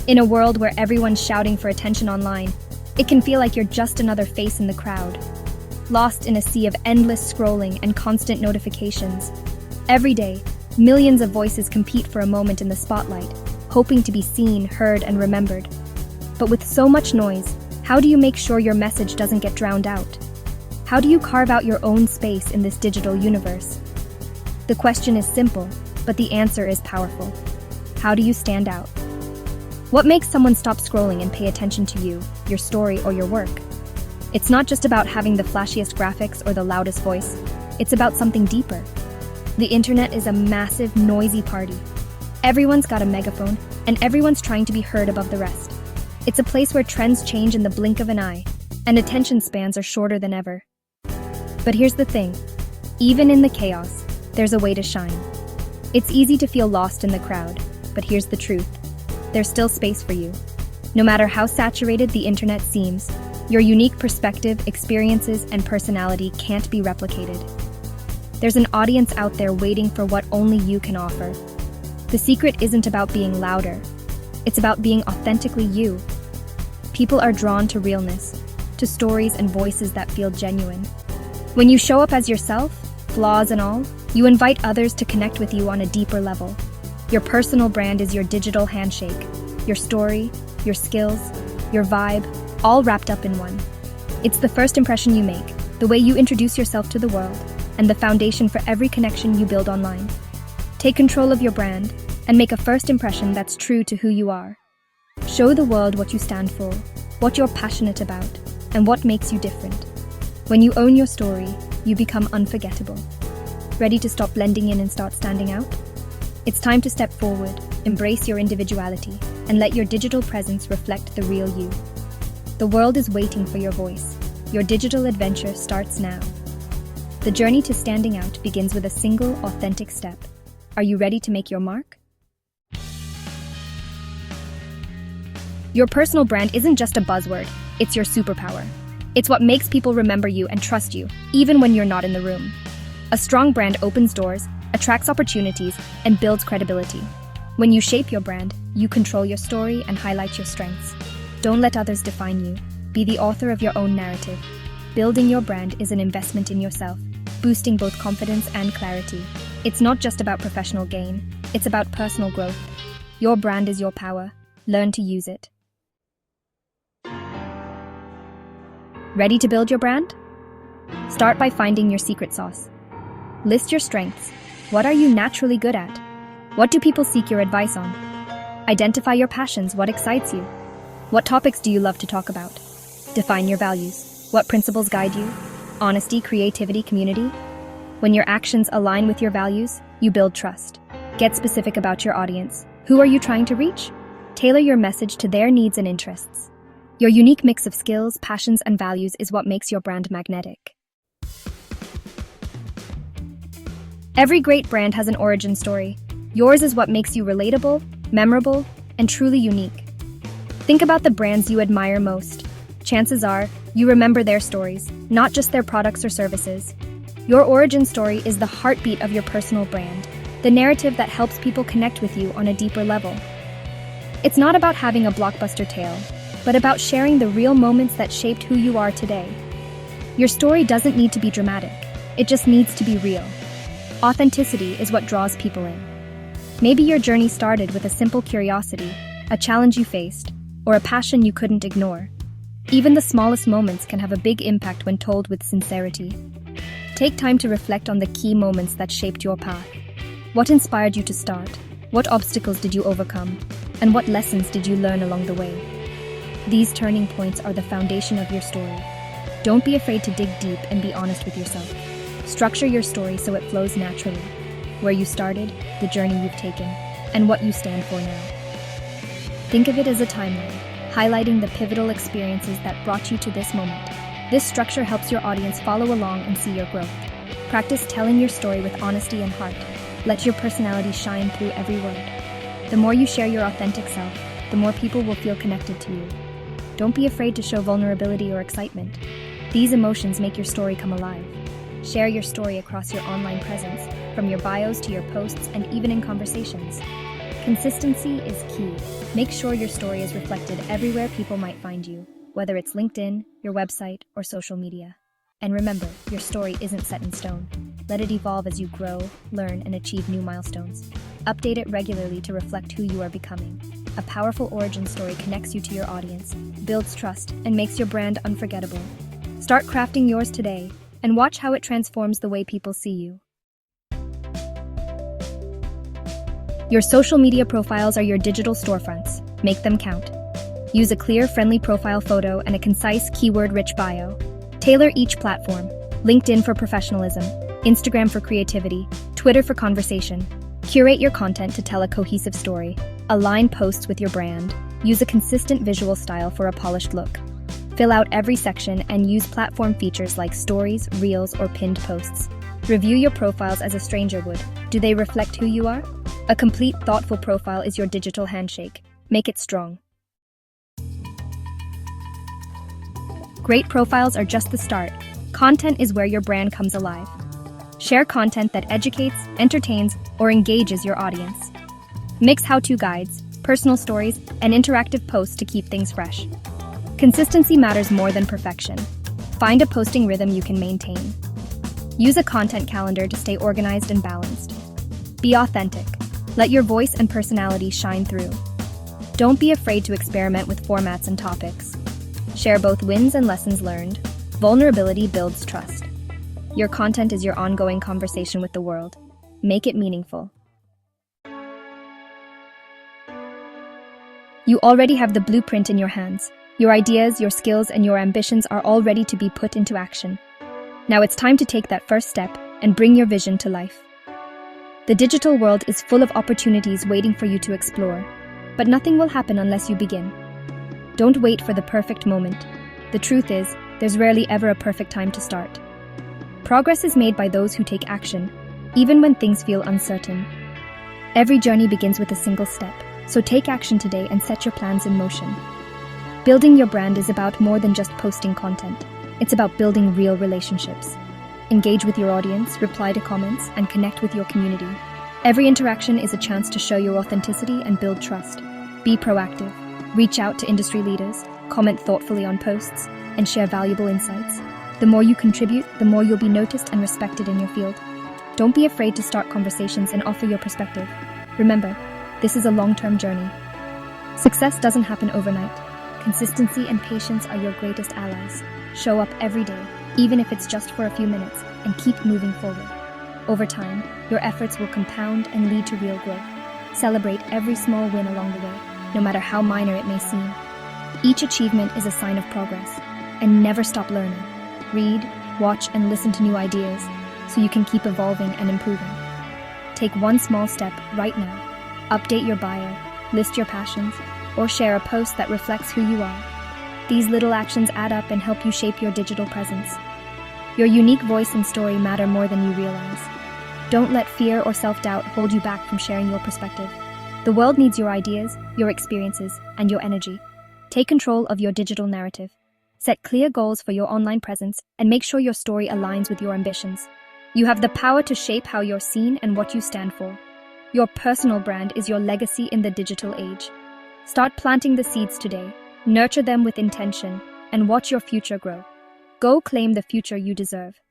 In a world where everyone's shouting for attention online, it can feel like you're just another face in the crowd, lost in a sea of endless scrolling and constant notifications. Every day, millions of voices compete for a moment in the spotlight, hoping to be seen, heard, and remembered. But with so much noise, how do you make sure your message doesn't get drowned out? How do you carve out your own space in this digital universe? The question is simple, but the answer is powerful. How do you stand out? What makes someone stop scrolling and pay attention to you, your story, or your work? It's not just about having the flashiest graphics or the loudest voice. It's about something deeper. The internet is a massive, noisy party. Everyone's got a megaphone, and everyone's trying to be heard above the rest. It's a place where trends change in the blink of an eye, and attention spans are shorter than ever. But here's the thing. Even in the chaos, there's a way to shine. It's easy to feel lost in the crowd, but here's the truth. There's still space for you. No matter how saturated the internet seems, your unique perspective, experiences, and personality can't be replicated. There's an audience out there waiting for what only you can offer. The secret isn't about being louder. It's about being authentically you. People are drawn to realness, to stories and voices that feel genuine. When you show up as yourself, flaws and all, you invite others to connect with you on a deeper level. Your personal brand is your digital handshake, your story, your skills, your vibe, all wrapped up in one. It's the first impression you make, the way you introduce yourself to the world, and the foundation for every connection you build online. Take control of your brand and make a first impression that's true to who you are. Show the world what you stand for, what you're passionate about, and what makes you different. When you own your story, you become unforgettable. Ready to stop blending in and start standing out? It's time to step forward, embrace your individuality, and let your digital presence reflect the real you. The world is waiting for your voice. Your digital adventure starts now. The journey to standing out begins with a single, authentic step. Are you ready to make your mark? Your personal brand isn't just a buzzword, it's your superpower. It's what makes people remember you and trust you, even when you're not in the room. A strong brand opens doors, attracts opportunities, and builds credibility. When you shape your brand, you control your story and highlight your strengths. Don't let others define you. Be the author of your own narrative. Building your brand is an investment in yourself, boosting both confidence and clarity. It's not just about professional gain, it's about personal growth. Your brand is your power. Learn to use it. Ready to build your brand? Start by finding your secret sauce. List your strengths. What are you naturally good at? What do people seek your advice on? Identify your passions. What excites you? What topics do you love to talk about? Define your values. What principles guide you? Honesty, creativity, community? When your actions align with your values, you build trust. Get specific about your audience. Who are you trying to reach? Tailor your message to their needs and interests. Your unique mix of skills, passions, and values is what makes your brand magnetic. Every great brand has an origin story. Yours is what makes you relatable, memorable, and truly unique. Think about the brands you admire most. Chances are, you remember their stories, not just their products or services. Your origin story is the heartbeat of your personal brand, the narrative that helps people connect with you on a deeper level. It's not about having a blockbuster tale, but about sharing the real moments that shaped who you are today. Your story doesn't need to be dramatic, it just needs to be real. Authenticity is what draws people in. Maybe your journey started with a simple curiosity, a challenge you faced, or a passion you couldn't ignore. Even the smallest moments can have a big impact when told with sincerity. Take time to reflect on the key moments that shaped your path. What inspired you to start? What obstacles did you overcome? And what lessons did you learn along the way? These turning points are the foundation of your story. Don't be afraid to dig deep and be honest with yourself. Structure your story so it flows naturally. Where you started, the journey you've taken, and what you stand for now. Think of it as a timeline, highlighting the pivotal experiences that brought you to this moment. This structure helps your audience follow along and see your growth. Practice telling your story with honesty and heart. Let your personality shine through every word. The more you share your authentic self, the more people will feel connected to you. Don't be afraid to show vulnerability or excitement. These emotions make your story come alive. Share your story across your online presence, from your bios to your posts and even in conversations. Consistency is key. Make sure your story is reflected everywhere people might find you, whether it's LinkedIn, your website, or social media. And remember, your story isn't set in stone. Let it evolve as you grow, learn, and achieve new milestones. Update it regularly to reflect who you are becoming. A powerful origin story connects you to your audience, builds trust, and makes your brand unforgettable. Start crafting yours today, and watch how it transforms the way people see you. Your social media profiles are your digital storefronts. Make them count. Use a clear, friendly profile photo and a concise, keyword-rich bio. Tailor each platform. LinkedIn for professionalism, Instagram for creativity, Twitter for conversation. Curate your content to tell a cohesive story. Align posts with your brand. Use a consistent visual style for a polished look. Fill out every section and use platform features like stories, reels, or pinned posts. Review your profiles as a stranger would. Do they reflect who you are? A complete, thoughtful profile is your digital handshake. Make it strong. Great profiles are just the start. Content is where your brand comes alive. Share content that educates, entertains, or engages your audience. Mix how-to guides, personal stories, and interactive posts to keep things fresh. Consistency matters more than perfection. Find a posting rhythm you can maintain. Use a content calendar to stay organized and balanced. Be authentic. Let your voice and personality shine through. Don't be afraid to experiment with formats and topics. Share both wins and lessons learned. Vulnerability builds trust. Your content is your ongoing conversation with the world. Make it meaningful. You already have the blueprint in your hands. Your ideas, your skills, and your ambitions are all ready to be put into action. Now it's time to take that first step and bring your vision to life. The digital world is full of opportunities waiting for you to explore, but nothing will happen unless you begin. Don't wait for the perfect moment. The truth is, there's rarely ever a perfect time to start. Progress is made by those who take action, even when things feel uncertain. Every journey begins with a single step, so take action today and set your plans in motion. Building your brand is about more than just posting content. It's about building real relationships. Engage with your audience, reply to comments, and connect with your community. Every interaction is a chance to show your authenticity and build trust. Be proactive. Reach out to industry leaders, comment thoughtfully on posts, and share valuable insights. The more you contribute, the more you'll be noticed and respected in your field. Don't be afraid to start conversations and offer your perspective. Remember, this is a long-term journey. Success doesn't happen overnight. Consistency and patience are your greatest allies. Show up every day, even if it's just for a few minutes, and keep moving forward. Over time, your efforts will compound and lead to real growth. Celebrate every small win along the way, no matter how minor it may seem. Each achievement is a sign of progress, and never stop learning. Read, watch, and listen to new ideas so you can keep evolving and improving. Take one small step right now. Update your bio, list your passions, or share a post that reflects who you are. These little actions add up and help you shape your digital presence. Your unique voice and story matter more than you realize. Don't let fear or self-doubt hold you back from sharing your perspective. The world needs your ideas, your experiences, and your energy. Take control of your digital narrative. Set clear goals for your online presence and make sure your story aligns with your ambitions. You have the power to shape how you're seen and what you stand for. Your personal brand is your legacy in the digital age. Start planting the seeds today. Nurture them with intention, and watch your future grow. Go claim the future you deserve.